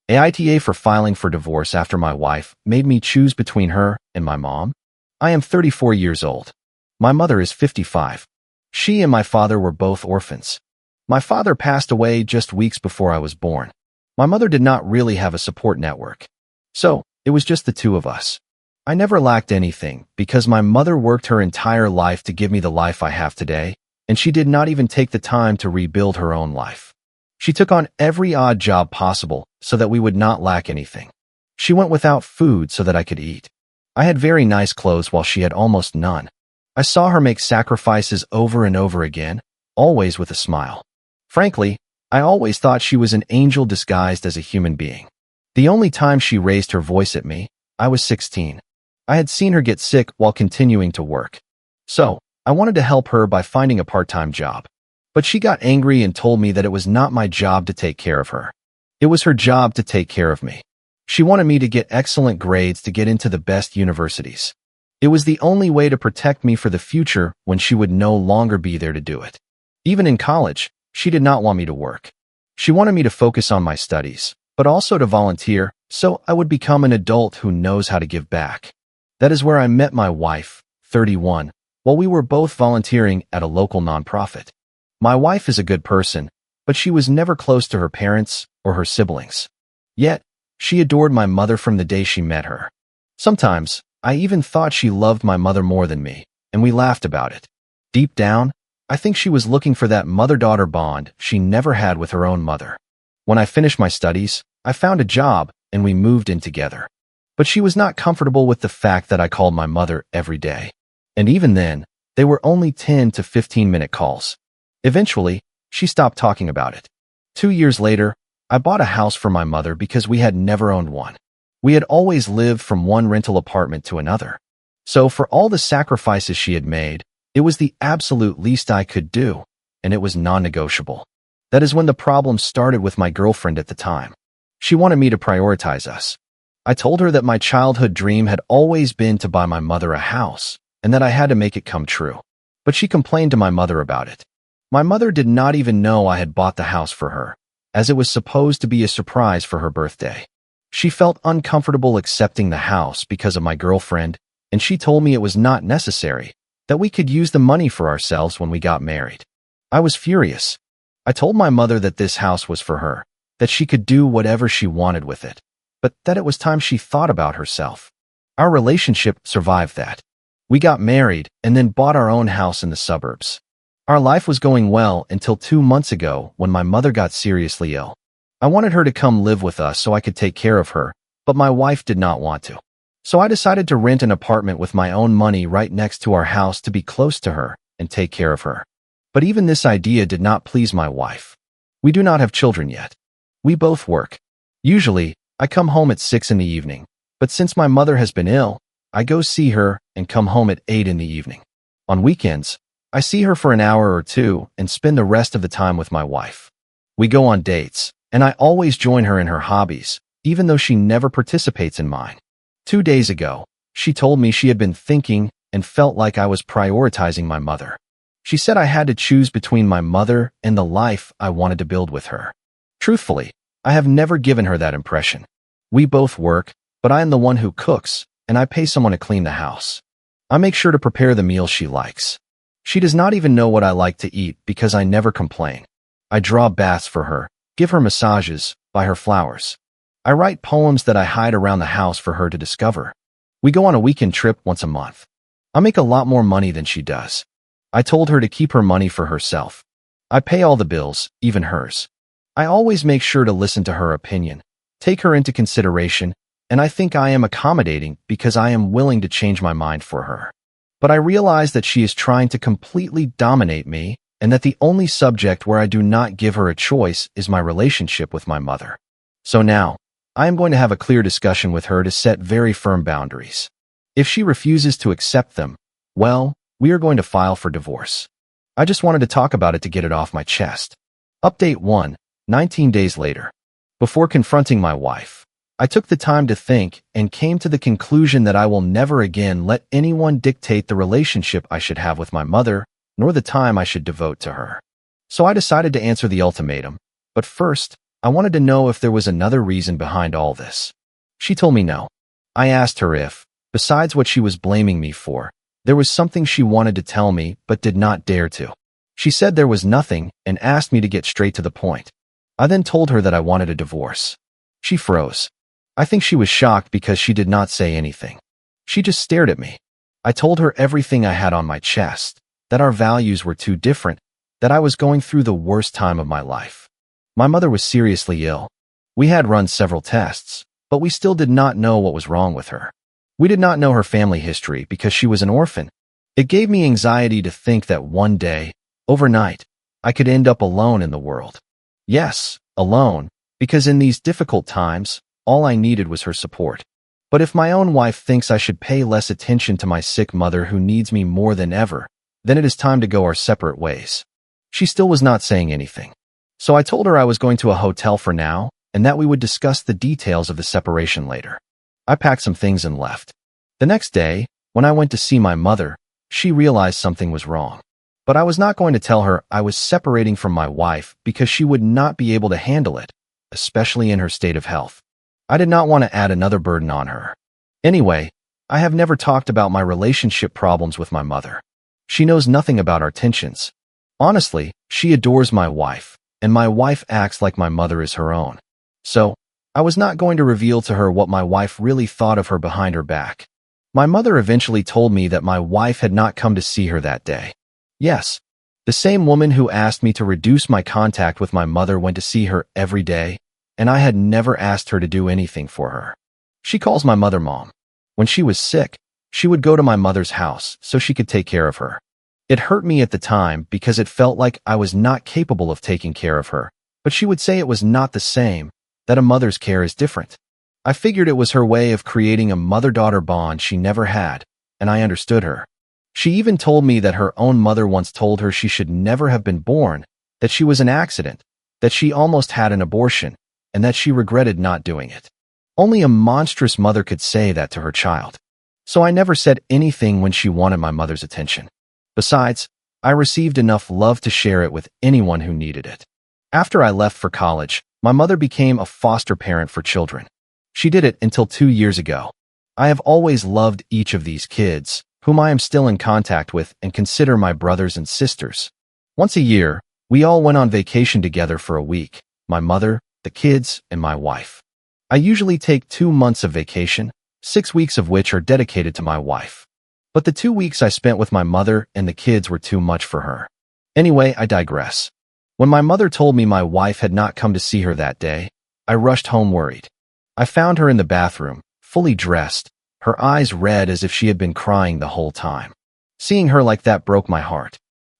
AITA for filing for divorce after my wife made me choose between her and my mom. I am 34 years old. My mother is 55. She and my father were both orphans. My father passed away just weeks before I was born. My mother did not really have a support network. So, it was just the two of us. I never lacked anything because my mother worked her entire life to give me the life I have today, and she did not even take the time to rebuild her own life. She took on every odd job possible so that we would not lack anything. She went without food so that I could eat. I had very nice clothes while she had almost none. I saw her make sacrifices over and over again, always with a smile. Frankly, I always thought she was an angel disguised as a human being. The only time she raised her voice at me, I was 16. I had seen her get sick while continuing to work. So, I wanted to help her by finding a part-time job. But she got angry and told me that it was not my job to take care of her. It was her job to take care of me. She wanted me to get excellent grades to get into the best universities. It was the only way to protect me for the future when she would no longer be there to do it. Even in college, she did not want me to work. She wanted me to focus on my studies, but also to volunteer, so I would become an adult who knows how to give back. That is where I met my wife, 31, while we were both volunteering at a local nonprofit. My wife is a good person, but she was never close to her parents or her siblings. Yet, she adored my mother from the day she met her. Sometimes, I even thought she loved my mother more than me, and we laughed about it. Deep down, I think she was looking for that mother-daughter bond she never had with her own mother. When I finished my studies, I found a job, and we moved in together. But she was not comfortable with the fact that I called my mother every day. And even then, they were only 10 to 15-minute calls. Eventually, she stopped talking about it. 2 years later, I bought a house for my mother because we had never owned one. We had always lived from one rental apartment to another. So for all the sacrifices she had made, it was the absolute least I could do, and it was non-negotiable. That is when the problem started with my girlfriend at the time. She wanted me to prioritize us. I told her that my childhood dream had always been to buy my mother a house, and that I had to make it come true. But she complained to my mother about it. My mother did not even know I had bought the house for her, as it was supposed to be a surprise for her birthday. She felt uncomfortable accepting the house because of my girlfriend, and she told me it was not necessary, that we could use the money for ourselves when we got married. I was furious. I told my mother that this house was for her, that she could do whatever she wanted with it, but that it was time she thought about herself. Our relationship survived that. We got married and then bought our own house in the suburbs. Our life was going well until 2 months ago when my mother got seriously ill. I wanted her to come live with us so I could take care of her, but my wife did not want to. So I decided to rent an apartment with my own money right next to our house to be close to her and take care of her. But even this idea did not please my wife. We do not have children yet. We both work. Usually, I come home at 6 in the evening, but since my mother has been ill, I go see her and come home at 8 in the evening. On weekends, I see her for an hour or two and spend the rest of the time with my wife. We go on dates, and I always join her in her hobbies, even though she never participates in mine. 2 days ago, she told me she had been thinking and felt like I was prioritizing my mother. She said I had to choose between my mother and the life I wanted to build with her. Truthfully, I have never given her that impression. We both work, but I am the one who cooks, and I pay someone to clean the house. I make sure to prepare the meals she likes. She does not even know what I like to eat because I never complain. I draw baths for her, give her massages, buy her flowers. I write poems that I hide around the house for her to discover. We go on a weekend trip once a month. I make a lot more money than she does. I told her to keep her money for herself. I pay all the bills, even hers. I always make sure to listen to her opinion, take her into consideration, and I think I am accommodating because I am willing to change my mind for her. But I realize that she is trying to completely dominate me and that the only subject where I do not give her a choice is my relationship with my mother. So now, I am going to have a clear discussion with her to set very firm boundaries. If she refuses to accept them, well, we are going to file for divorce. I just wanted to talk about it to get it off my chest. Update 1, 19 days later. Before confronting my wife, I took the time to think and came to the conclusion that I will never again let anyone dictate the relationship I should have with my mother, nor the time I should devote to her. So I decided to answer the ultimatum, but first, I wanted to know if there was another reason behind all this. She told me no. I asked her if, besides what she was blaming me for, there was something she wanted to tell me but did not dare to. She said there was nothing and asked me to get straight to the point. I then told her that I wanted a divorce. She froze. I think she was shocked because she did not say anything. She just stared at me. I told her everything I had on my chest, that our values were too different, that I was going through the worst time of my life. My mother was seriously ill. We had run several tests, but we still did not know what was wrong with her. We did not know her family history because she was an orphan. It gave me anxiety to think that one day, overnight, I could end up alone in the world. Yes, alone, because in these difficult times, all I needed was her support. But if my own wife thinks I should pay less attention to my sick mother who needs me more than ever, then it is time to go our separate ways. She still was not saying anything. So I told her I was going to a hotel for now, and that we would discuss the details of the separation later. I packed some things and left. The next day, when I went to see my mother, she realized something was wrong. But I was not going to tell her I was separating from my wife because she would not be able to handle it, especially in her state of health. I did not want to add another burden on her. Anyway, I have never talked about my relationship problems with my mother. She knows nothing about our tensions. Honestly, she adores my wife, and my wife acts like my mother is her own. So, I was not going to reveal to her what my wife really thought of her behind her back. My mother eventually told me that my wife had not come to see her that day. Yes, the same woman who asked me to reduce my contact with my mother went to see her every day, and I had never asked her to do anything for her. She calls my mother Mom. When she was sick, she would go to my mother's house so she could take care of her. It hurt me at the time because it felt like I was not capable of taking care of her, but she would say it was not the same, that a mother's care is different. I figured it was her way of creating a mother-daughter bond she never had, and I understood her. She even told me that her own mother once told her she should never have been born, that she was an accident, that she almost had an abortion, and that she regretted not doing it. Only a monstrous mother could say that to her child. So I never said anything when she wanted my mother's attention. Besides, I received enough love to share it with anyone who needed it. After I left for college, my mother became a foster parent for children. She did it until 2 years ago. I have always loved each of these kids, whom I am still in contact with and consider my brothers and sisters. Once a year, we all went on vacation together for a week, my mother, the kids, and my wife. I usually take 2 months of vacation, 6 weeks of which are dedicated to my wife. But the 2 weeks I spent with my mother and the kids were too much for her. Anyway, I digress. When my mother told me my wife had not come to see her that day, I rushed home worried. I found her in the bathroom, fully dressed, her eyes red as if she had been crying the whole time. Seeing her like that broke my heart.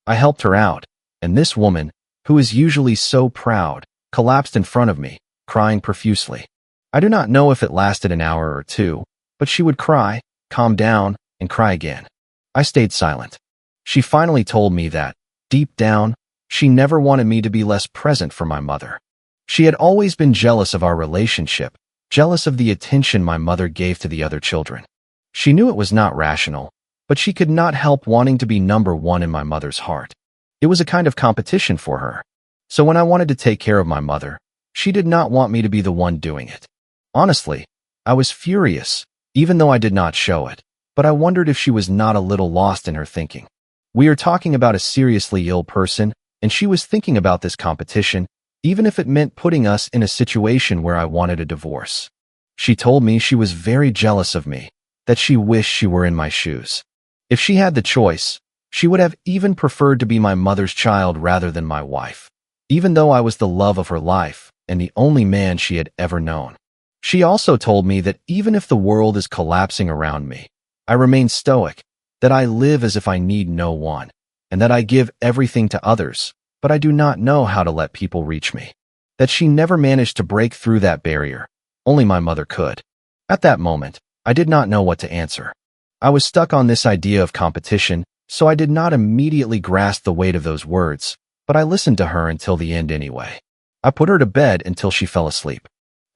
I helped her out, and this woman, who is usually so proud, collapsed in front of me, crying profusely. I do not know if it lasted an hour or 2, but she would cry, calm down, and cry again. I stayed silent. She finally told me that, deep down, she never wanted me to be less present for my mother. She had always been jealous of our relationship, jealous of the attention my mother gave to the other children. She knew it was not rational, but she could not help wanting to be number one in my mother's heart. It was a kind of competition for her. So when I wanted to take care of my mother, she did not want me to be the one doing it. Honestly, I was furious, even though I did not show it, but I wondered if she was not a little lost in her thinking. We are talking about a seriously ill person, and she was thinking about this competition, even if it meant putting us in a situation where I wanted a divorce. She told me she was very jealous of me, that she wished she were in my shoes. If she had the choice, she would have even preferred to be my mother's child rather than my wife, even though I was the love of her life and the only man she had ever known. She also told me that even if the world is collapsing around me, I remain stoic, that I live as if I need no one, and that I give everything to others, but I do not know how to let people reach me. That she never managed to break through that barrier. Only my mother could. At that moment, I did not know what to answer. I was stuck on this idea of competition, so I did not immediately grasp the weight of those words, but I listened to her until the end anyway. I put her to bed until she fell asleep.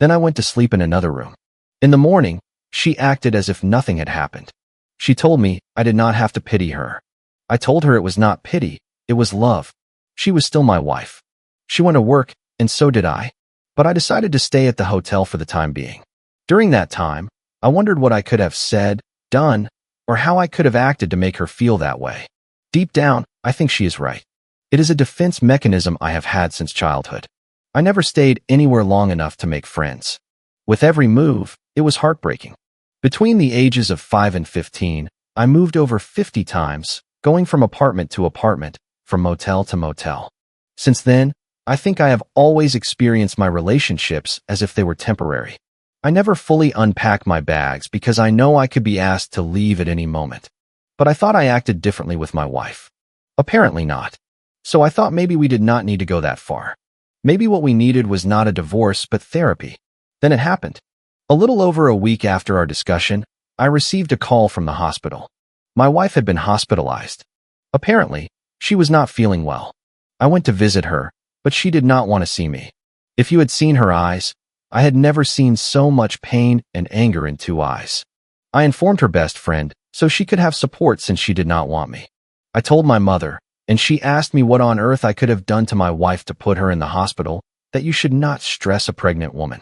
Then I went to sleep in another room. In the morning, she acted as if nothing had happened. She told me I did not have to pity her. I told her it was not pity, it was love. She was still my wife. She went to work, and so did I. but I decided to stay at the hotel for the time being. During that time, I wondered what I could have said, done, or how I could have acted to make her feel that way. Deep down, I think she is right. It is a defense mechanism I have had since childhood. I never stayed anywhere long enough to make friends. With every move, it was heartbreaking. Between the ages of 5 and 15, I moved over 50 times, going from apartment to apartment, from motel to motel. Since then, I think I have always experienced my relationships as if they were temporary. I never fully unpack my bags because I know I could be asked to leave at any moment. But I thought I acted differently with my wife. Apparently not. So I thought maybe we did not need to go that far. Maybe what we needed was not a divorce but therapy. Then it happened. A little over a week after our discussion, I received a call from the hospital. My wife had been hospitalized. Apparently, she was not feeling well. I went to visit her, but she did not want to see me. If you had seen her eyes, I had never seen so much pain and anger in two eyes. I informed her best friend so she could have support since she did not want me. I told my mother, and she asked me what on earth I could have done to my wife to put her in the hospital, that you should not stress a pregnant woman.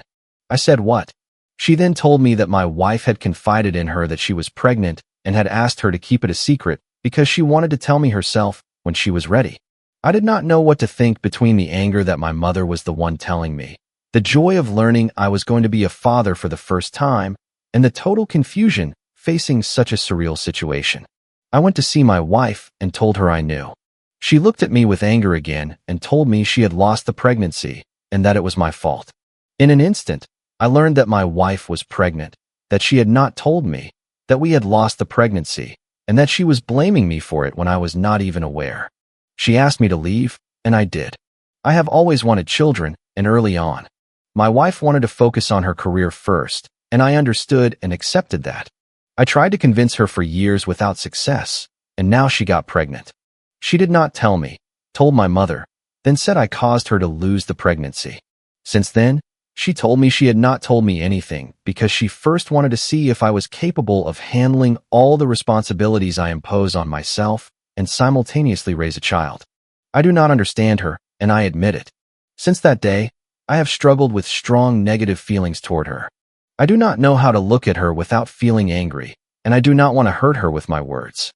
I said what? She then told me that my wife had confided in her that she was pregnant and had asked her to keep it a secret because she wanted to tell me herself when she was ready. I did not know what to think between the anger that my mother was the one telling me, the joy of learning I was going to be a father for the first time, and the total confusion facing such a surreal situation. I went to see my wife and told her I knew. She looked at me with anger again and told me she had lost the pregnancy and that it was my fault. In an instant, I learned that my wife was pregnant, that she had not told me, that we had lost the pregnancy, and that she was blaming me for it when I was not even aware. She asked me to leave, and I did. I have always wanted children, and early on. My wife wanted to focus on her career first, and I understood and accepted that. I tried to convince her for years without success, and now she got pregnant. She did not tell me, told my mother, then said I caused her to lose the pregnancy. Since then, she told me she had not told me anything because she first wanted to see if I was capable of handling all the responsibilities I impose on myself and simultaneously raise a child. I do not understand her, and I admit it. Since that day, I have struggled with strong negative feelings toward her. I do not know how to look at her without feeling angry, and I do not want to hurt her with my words.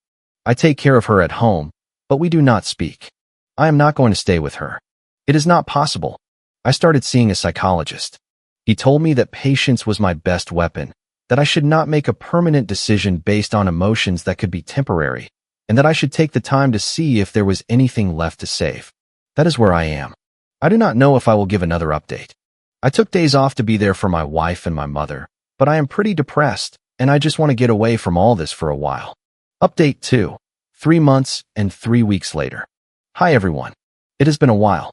I take care of her at home, but we do not speak. I am not going to stay with her. It is not possible. I started seeing a psychologist. He told me that patience was my best weapon, that I should not make a permanent decision based on emotions that could be temporary, and that I should take the time to see if there was anything left to save. That is where I am. I do not know if I will give another update. I took days off to be there for my wife and my mother, but I am pretty depressed, and I just want to get away from all this for a while. Update 2. 3 months and 3 weeks later. Hi everyone. It has been a while.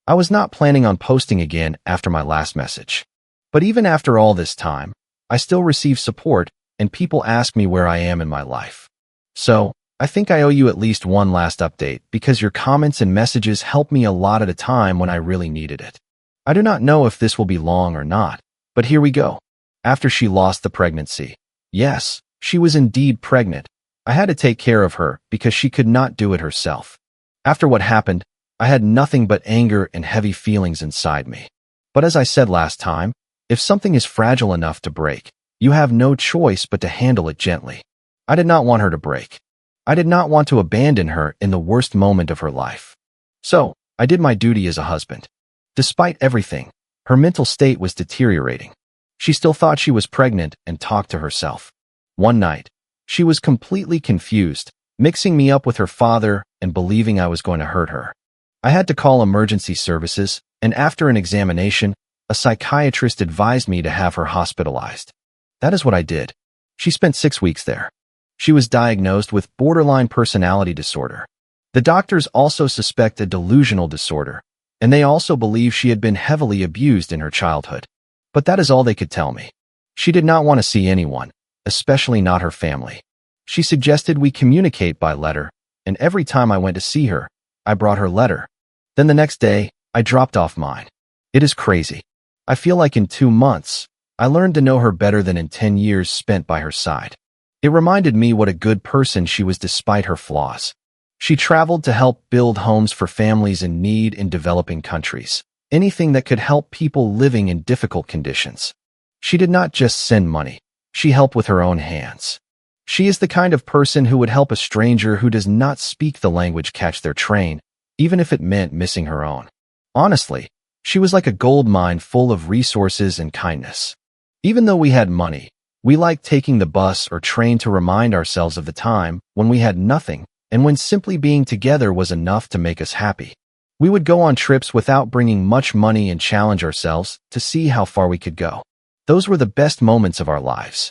I was not planning on posting again after my last message. But even after all this time, I still receive support and people ask me where I am in my life. So, I think I owe you at least one last update because your comments and messages helped me a lot at a time when I really needed it. I do not know if this will be long or not, but here we go. After she lost the pregnancy. Yes, she was indeed pregnant. I had to take care of her because she could not do it herself. After what happened, I had nothing but anger and heavy feelings inside me. But as I said last time, if something is fragile enough to break, you have no choice but to handle it gently. I did not want her to break. I did not want to abandon her in the worst moment of her life. So, I did my duty as a husband. Despite everything, her mental state was deteriorating. She still thought she was pregnant and talked to herself. One night, she was completely confused, mixing me up with her father and believing I was going to hurt her. I had to call emergency services, and after an examination, a psychiatrist advised me to have her hospitalized. That is what I did. She spent 6 weeks there. She was diagnosed with borderline personality disorder. The doctors also suspect a delusional disorder, and they also believe she had been heavily abused in her childhood. But that is all they could tell me. She did not want to see anyone, especially not her family. She suggested we communicate by letter, and every time I went to see her, I brought her letter. Then the next day, I dropped off mine. It is crazy. I feel like in 2 months, I learned to know her better than in 10 years spent by her side. It reminded me what a good person she was despite her flaws. She traveled to help build homes for families in need in developing countries. anything that could help people living in difficult conditions. She did not just send money, she helped with her own hands. She is the kind of person who would help a stranger who does not speak the language catch their train, even if it meant missing her own. Honestly, she was like a gold mine full of resources and kindness. Even though we had money, we liked taking the bus or train to remind ourselves of the time when we had nothing and when simply being together was enough to make us happy. We would go on trips without bringing much money and challenge ourselves to see how far we could go. Those were the best moments of our lives.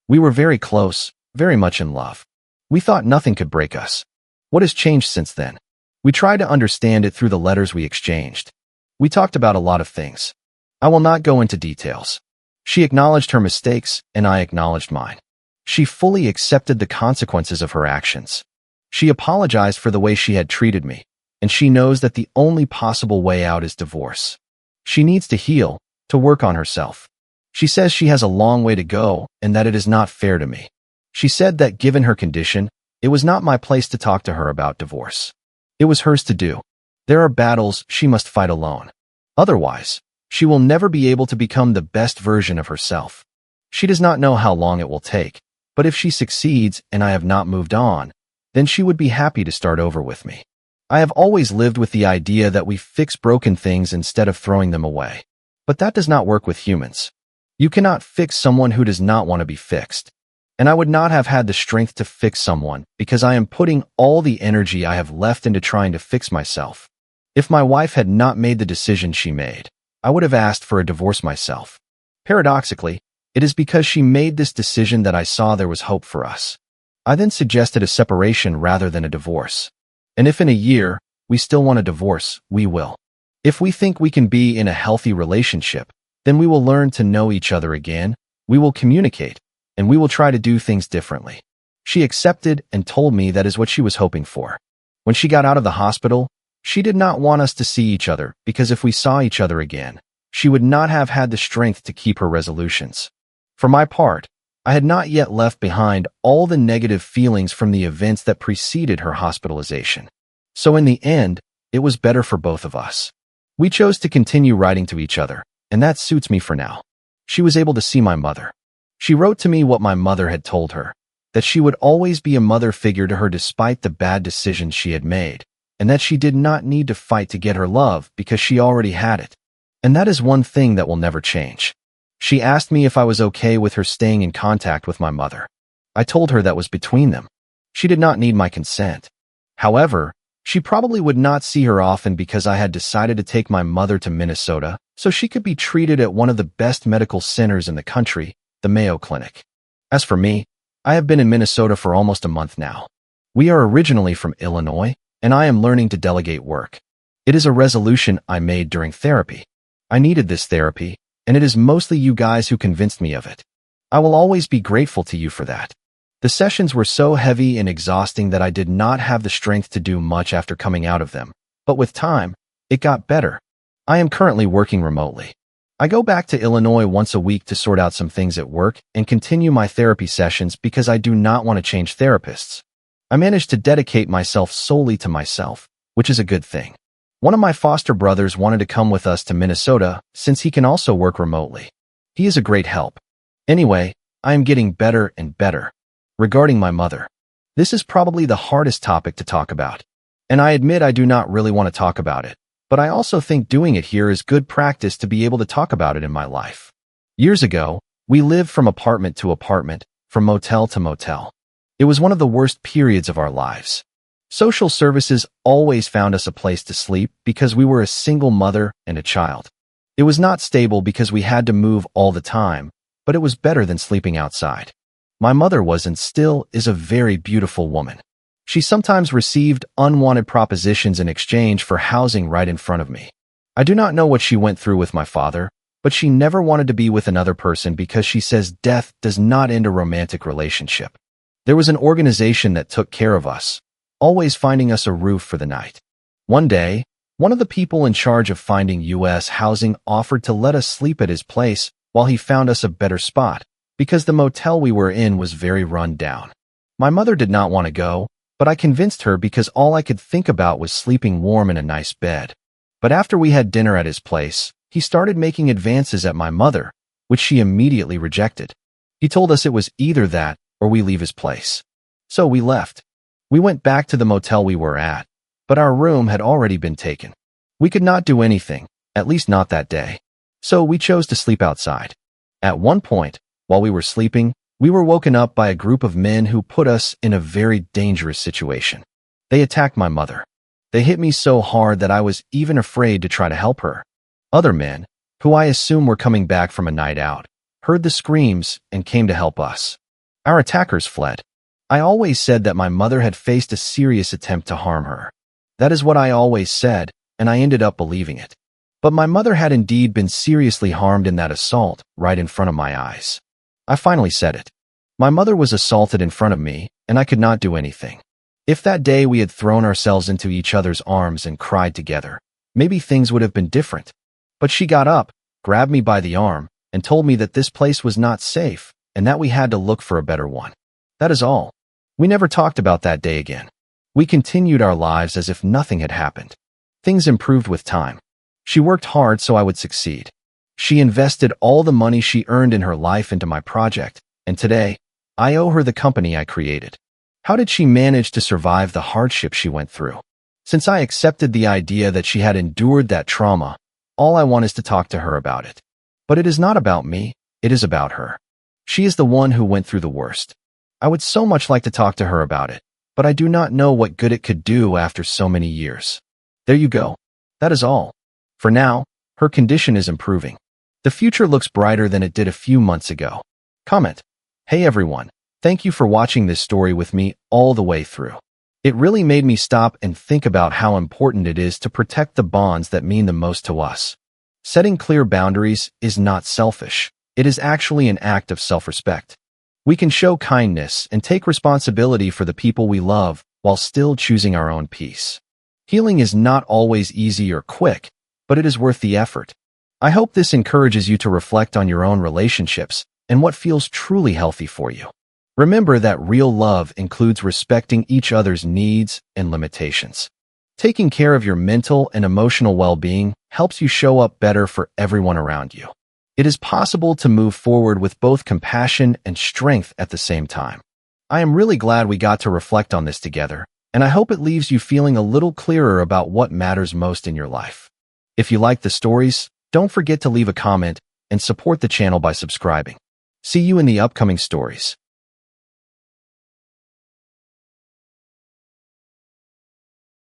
We were very close, very much in love. We thought nothing could break us. What has changed since then? We tried to understand it through the letters we exchanged. We talked about a lot of things. I will not go into details. She acknowledged her mistakes, and I acknowledged mine. She fully accepted the consequences of her actions. She apologized for the way she had treated me, and she knows that the only possible way out is divorce. She needs to heal, to work on herself. She says she has a long way to go and that it is not fair to me. She said that given her condition, it was not my place to talk to her about divorce. It was hers to do. There are battles she must fight alone. Otherwise, she will never be able to become the best version of herself. She does not know how long it will take, but if she succeeds and I have not moved on, then she would be happy to start over with me. I have always lived with the idea that we fix broken things instead of throwing them away. But that does not work with humans. You cannot fix someone who does not want to be fixed. And I would not have had the strength to fix someone because I am putting all the energy I have left into trying to fix myself. If my wife had not made the decision she made, I would have asked for a divorce myself. Paradoxically, it is because she made this decision that I saw there was hope for us. I then suggested a separation rather than a divorce. And if in a year, we still want a divorce, we will. If we think we can be in a healthy relationship, then we will learn to know each other again, we will communicate, and we will try to do things differently. She accepted and told me that is what she was hoping for. When she got out of the hospital, she did not want us to see each other because if we saw each other again, she would not have had the strength to keep her resolutions. For my part, I had not yet left behind all the negative feelings from the events that preceded her hospitalization. So in the end, it was better for both of us. We chose to continue writing to each other, and that suits me for now. She was able to see my mother. She wrote to me what my mother had told her, that she would always be a mother figure to her despite the bad decisions she had made, and that she did not need to fight to get her love because she already had it. And that is one thing that will never change. She asked me if I was okay with her staying in contact with my mother. I told her that was between them. She did not need my consent. However, she probably would not see her often because I had decided to take my mother to Minnesota so she could be treated at one of the best medical centers in the country, the Mayo Clinic. As for me, I have been in Minnesota for almost a month now. We are originally from Illinois, and I am learning to delegate work. It is a resolution I made during therapy. I needed this therapy, and it is mostly you guys who convinced me of it. I will always be grateful to you for that. The sessions were so heavy and exhausting that I did not have the strength to do much after coming out of them, but with time, it got better. I am currently working remotely. I go back to Illinois once a week to sort out some things at work and continue my therapy sessions because I do not want to change therapists. I managed to dedicate myself solely to myself, which is a good thing. One of my foster brothers wanted to come with us to Minnesota since he can also work remotely. He is a great help. Anyway, I am getting better and better. Regarding my mother, this is probably the hardest topic to talk about. And I admit I do not really want to talk about it, but I also think doing it here is good practice to be able to talk about it in my life. Years ago, we lived from apartment to apartment, from motel to motel. It was one of the worst periods of our lives. Social services always found us a place to sleep because we were a single mother and a child. It was not stable because we had to move all the time, but it was better than sleeping outside. My mother was and still is a very beautiful woman. She sometimes received unwanted propositions in exchange for housing right in front of me. I do not know what she went through with my father, but she never wanted to be with another person because she says death does not end a romantic relationship. There was an organization that took care of us, always finding us a roof for the night. One day, one of the people in charge of finding U.S. housing offered to let us sleep at his place while he found us a better spot, because the motel we were in was very run down. My mother did not want to go, but I convinced her because all I could think about was sleeping warm in a nice bed. But after we had dinner at his place, he started making advances at my mother, which she immediately rejected. He told us it was either that or we leave his place. So we left. We went back to the motel we were at, but our room had already been taken. We could not do anything, at least not that day. So we chose to sleep outside. At one point, while we were sleeping, we were woken up by a group of men who put us in a very dangerous situation. They attacked my mother. They hit me so hard that I was even afraid to try to help her. Other men, who I assume were coming back from a night out, heard the screams and came to help us. Our attackers fled. I always said that my mother had faced a serious attempt to harm her. That is what I always said, and I ended up believing it. But my mother had indeed been seriously harmed in that assault right in front of my eyes. I finally said it. My mother was assaulted in front of me, and I could not do anything. If that day we had thrown ourselves into each other's arms and cried together, maybe things would have been different. But she got up, grabbed me by the arm, and told me that this place was not safe and that we had to look for a better one. That is all. We never talked about that day again. We continued our lives as if nothing had happened. Things improved with time. She worked hard so I would succeed. She invested all the money she earned in her life into my project, and today, I owe her the company I created. How did she manage to survive the hardship she went through? Since I accepted the idea that she had endured that trauma, all I want is to talk to her about it. But it is not about me, it is about her. She is the one who went through the worst. I would so much like to talk to her about it, but I do not know what good it could do after so many years. There you go. That is all. For now, her condition is improving. The future looks brighter than it did a few months ago. Comment. Hey everyone, thank you for watching this story with me all the way through. It really made me stop and think about how important it is to protect the bonds that mean the most to us. Setting clear boundaries is not selfish. It is actually an act of self-respect. We can show kindness and take responsibility for the people we love while still choosing our own peace. Healing is not always easy or quick, but it is worth the effort. I hope this encourages you to reflect on your own relationships and what feels truly healthy for you. Remember that real love includes respecting each other's needs and limitations. Taking care of your mental and emotional well-being helps you show up better for everyone around you. It is possible to move forward with both compassion and strength at the same time. I am really glad we got to reflect on this together, and I hope it leaves you feeling a little clearer about what matters most in your life. If you like the stories, don't forget to leave a comment and support the channel by subscribing. See you in the upcoming stories.